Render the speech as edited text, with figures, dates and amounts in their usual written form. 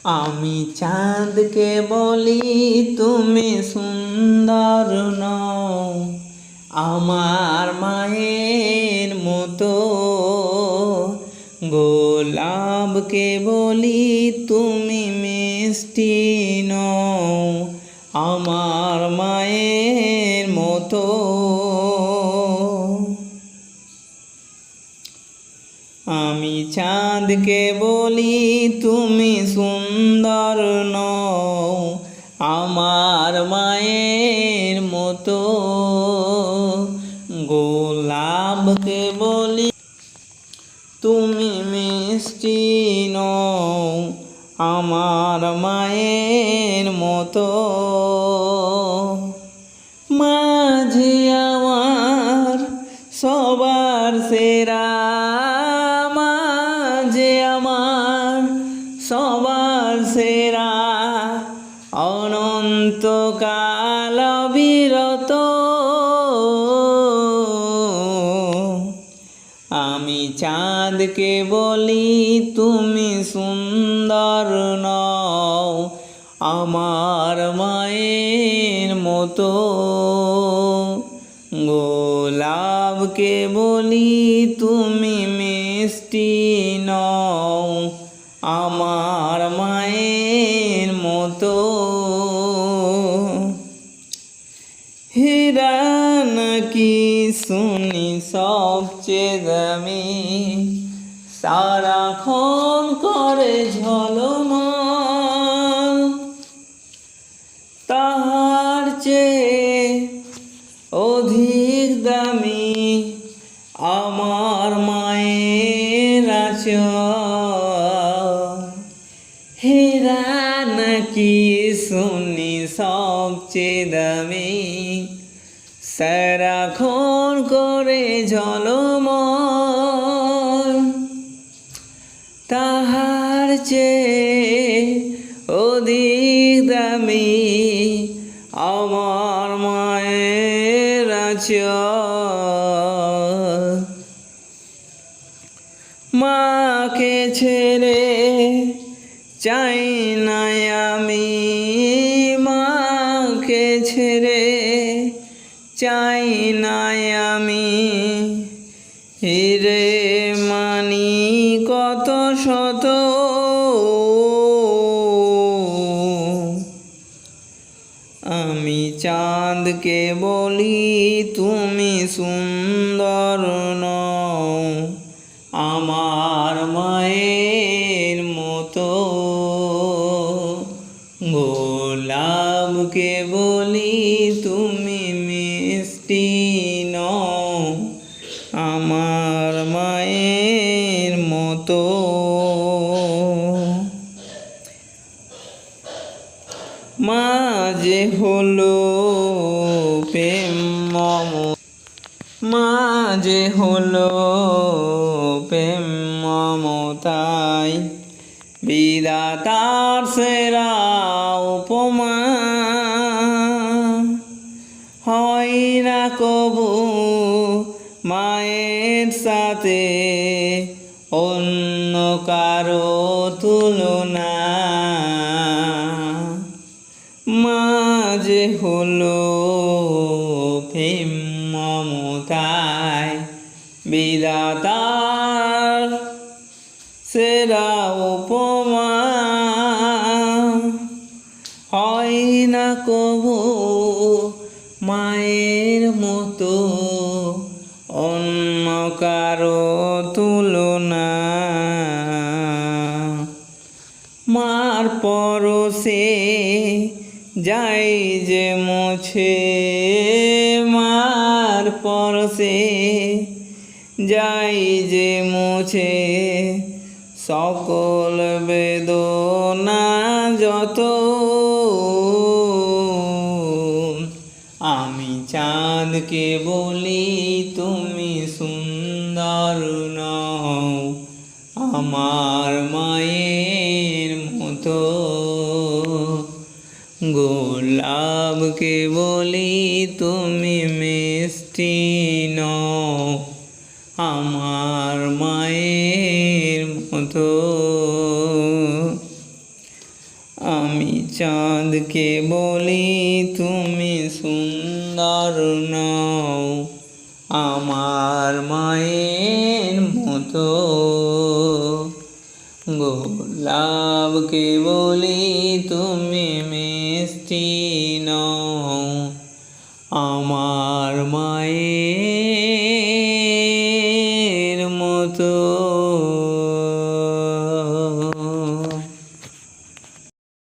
আমি চাঁদকে বলি তুমি সুন্দর নও, আমার মায়ের মতো। গোলাপকে বলি তুমি মিষ্টি নও, আমার মায়ের মতো। আমি চাঁদকে বলি তুমি সুন্দর নও, আমার মায়ের মতো। গোলাপকে বলি তুমি মিষ্টি নও, আমার মায়ের মতো। মাঝে আমার সবার সেরা, মাঝে আমার সবার সেরা, অনন্তকাল বিরত। আমি চাঁদকে বলি তুমি সুন্দর নও, আমার মায়ের মতো। গোলাপকে বলি তুমি মিষ্টি নও, আমার মায়ের মতো। হীরা নাকি শুনি সবচেয়ে দামি, সারাক্ষণ করে ঝলমল, তাহার চেয়ে অধিক দামি আমার মায়ের আঁচল। হীরা নাকি শুনি সবচেয়ে দামি, সারাক্ষণ করে ঝলমল, তাহার চেয়ে অধিক দামি আমার মায়ের আঁচল। মাকে ছেড়ে চাই না আমি, মাকে ছেড়ে চাই না আমি। হিরে মানি কত শত, আমি চাঁদকে বলি তুমি সুন্দর নও, আমার মায়ের মতো। গোলাপকে বলি তুমি মিষ্টি নও, আমার মায়ের মতো। মাঝে হলো প্রেম মাঝে হলো প্রেম মমতায়, বিধাতার সেরা উপমা। হয় না কবু মায়ের সাথে অন্য কারো তুলনা। মাঝে হলো প্রেম মমতায়, বিধাতার সেরা উপমা। হয় না কবু মায়ের মতো অন্য কারো তুলনা। মার পরশে যাই যে মুছে, মার পরশে যাই যে মুছে, সকল বেদনা যত। আমি চাঁদকে বলি তুমি সুন্দর নও, আমার মায়ের মতো। গোলাপকে বলি তুমি মিষ্টি নও, আমার মায়ের মতো। আমি চাঁদকে বলি তুমি সুন্দর নও, আমার মায়ের মতো। গোলাপকে বলি তুমি মিষ্টি